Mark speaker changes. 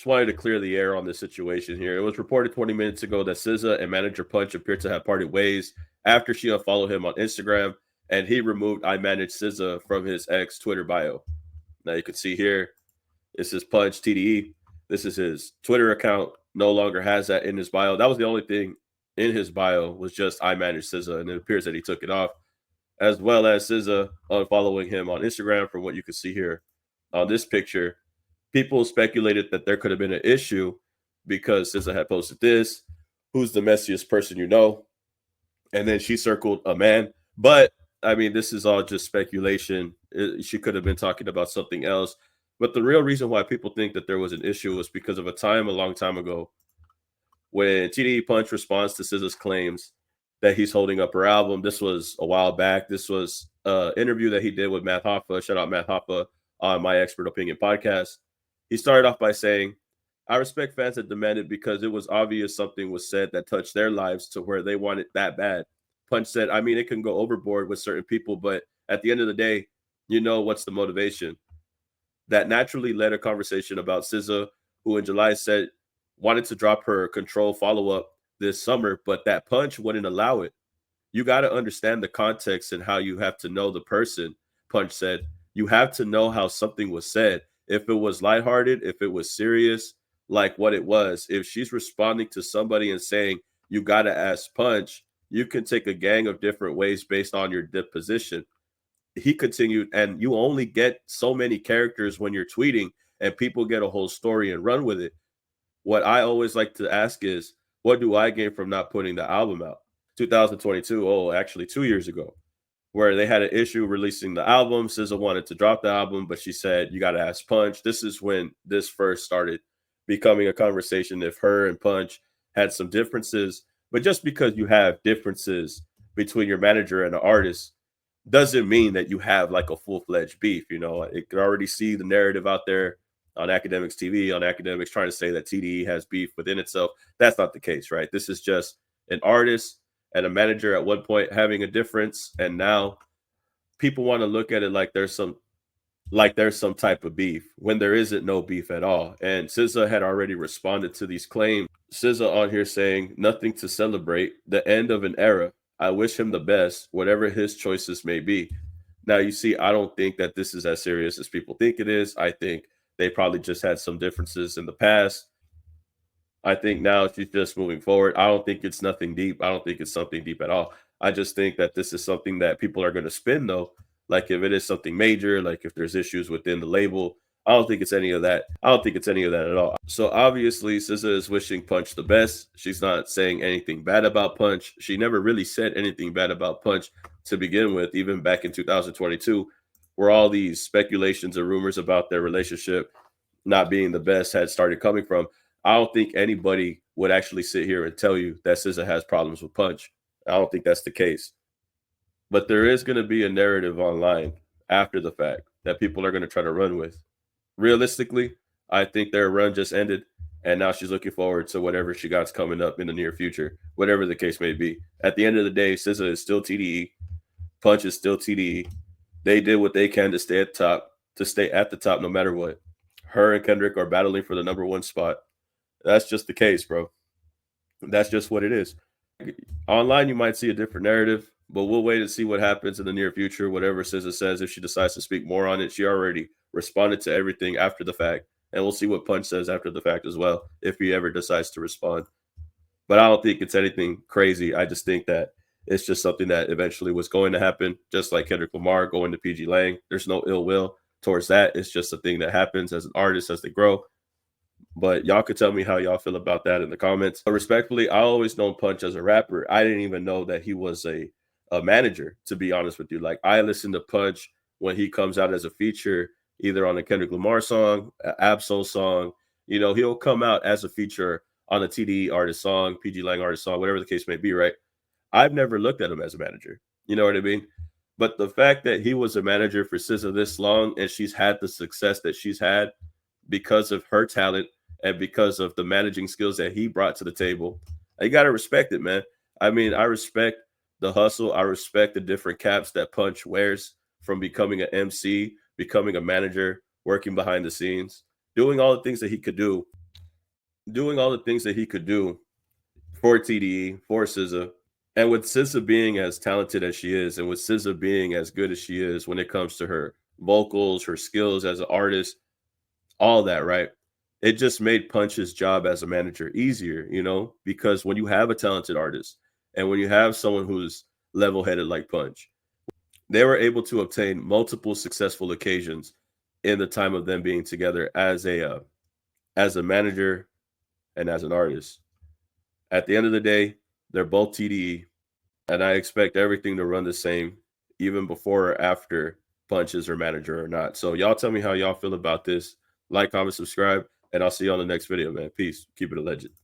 Speaker 1: Just wanted to clear the air on this situation here. It was reported 20 minutes ago that SZA and manager Punch appeared to have parted ways after she unfollowed him on Instagram, and he removed "I manage SZA" from his ex Twitter bio. Now you can see here, this is Punch TDE. This is his Twitter account. No longer has that in his bio. That was the only thing in his bio, was just "I manage SZA," and it appears that he took it off, as well as SZA unfollowing him on Instagram. From what you can see here on this picture, people speculated that there could have been an issue because SZA had posted this, "Who's the messiest person you know?" And then she circled a man. But I mean, this is all just speculation. She could have been talking about something else. But the real reason why people think that there was an issue was because of a long time ago, when TDE Punch responds to SZA's claims that he's holding up her album. This was a while back. This was an interview that he did with Matt Hoffa. Shout out Matt Hoffa on My Expert Opinion podcast. He started off by saying, "I respect fans that demanded because it was obvious something was said that touched their lives to where they want it that bad." Punch said, "I mean, it can go overboard with certain people, but at the end of the day, you know what's the motivation." That naturally led a conversation about SZA, who in July said wanted to drop her Control follow-up this summer, but that Punch wouldn't allow it. "You got to understand the context and how you have to know the person," Punch said. "You have to know how something was said. If it was lighthearted, if it was serious, like what it was. If she's responding to somebody and saying, 'You got to ask Punch,' you can take a gang of different ways based on your position." He continued, "And you only get so many characters when you're tweeting, and people get a whole story and run with it. What I always like to ask is, what do I gain from not putting the album out?" 2022, oh, actually 2 years ago, where they had an issue releasing the album. SZA wanted to drop the album, but she said, "You got to ask Punch." This is when this first started becoming a conversation if her and Punch had some differences. But just because you have differences between your manager and an artist doesn't mean that you have like a full-fledged beef. You know, it could already see the narrative out there on Academics TV, on Academics trying to say that TDE has beef within itself. That's not the case, right? This is just an artist and a manager at one point having a difference, and now people want to look at it like there's some type of beef when there isn't no beef at all. And SZA had already responded to these claims. SZA on here saying, "Nothing to celebrate, the end of an era. I wish him the best, whatever his choices may be." Now, you see, I don't think that this is as serious as people think it is. I think they probably just had some differences in the past. I think now she's just moving forward. I don't think it's nothing deep. I don't think it's something deep at all. I just think that this is something that people are going to spin, though. Like if it is something major, like if there's issues within the label, I don't think it's any of that. I don't think it's any of that at all. So obviously, SZA is wishing Punch the best. She's not saying anything bad about Punch. She never really said anything bad about Punch to begin with, even back in 2022, where all these speculations and rumors about their relationship not being the best had started coming from. I don't think anybody would actually sit here and tell you that SZA has problems with Punch. I don't think that's the case. But there is going to be a narrative online after the fact that people are going to try to run with. Realistically, I think their run just ended, and now she's looking forward to whatever she got coming up in the near future, whatever the case may be. At the end of the day, SZA is still TDE. Punch is still TDE. They did what they can to stay at the top no matter what. Her and Kendrick are battling for the number one spot. That's just the case, bro. That's just what it is. Online, you might see a different narrative, but we'll wait and see what happens in the near future. Whatever SZA says, if she decides to speak more on it, she already responded to everything after the fact, and we'll see what Punch says after the fact as well, if he ever decides to respond. But I don't think it's anything crazy. I just think that it's just something that eventually was going to happen, just like Kendrick Lamar going to PG Lang. There's no ill will towards that. It's just a thing that happens as an artist as they grow. But y'all could tell me how y'all feel about that in the comments. But respectfully, I always known Punch as a rapper. I didn't even know that he was a manager, to be honest with you. Like, I listen to Punch when he comes out as a feature, either on a Kendrick Lamar song, an Absol song. You know, he'll come out as a feature on a TDE artist song, PG Lang artist song, whatever the case may be, right? I've never looked at him as a manager. You know what I mean? But the fact that he was a manager for SZA this long and she's had the success that she's had because of her talent and because of the managing skills that he brought to the table, you got to respect it, man. I mean, I respect the hustle. I respect the different caps that Punch wears, from becoming an MC, becoming a manager, working behind the scenes, doing all the things that he could do. doing all the things that he could do for TDE, for SZA. And with SZA being as talented as she is, and with SZA being as good as she is when it comes to her vocals, her skills as an artist, all that, right? It just made Punch's job as a manager easier, because when you have a talented artist and when you have someone who's level headed like Punch, they were able to obtain multiple successful occasions in the time of them being together as a manager and as an artist. At the end of the day, they're both TDE, and I expect everything to run the same, even before or after Punch is her manager or not. So y'all tell me how y'all feel about this. Like, comment, subscribe, and I'll see you on the next video, man. Peace. Keep it a legend.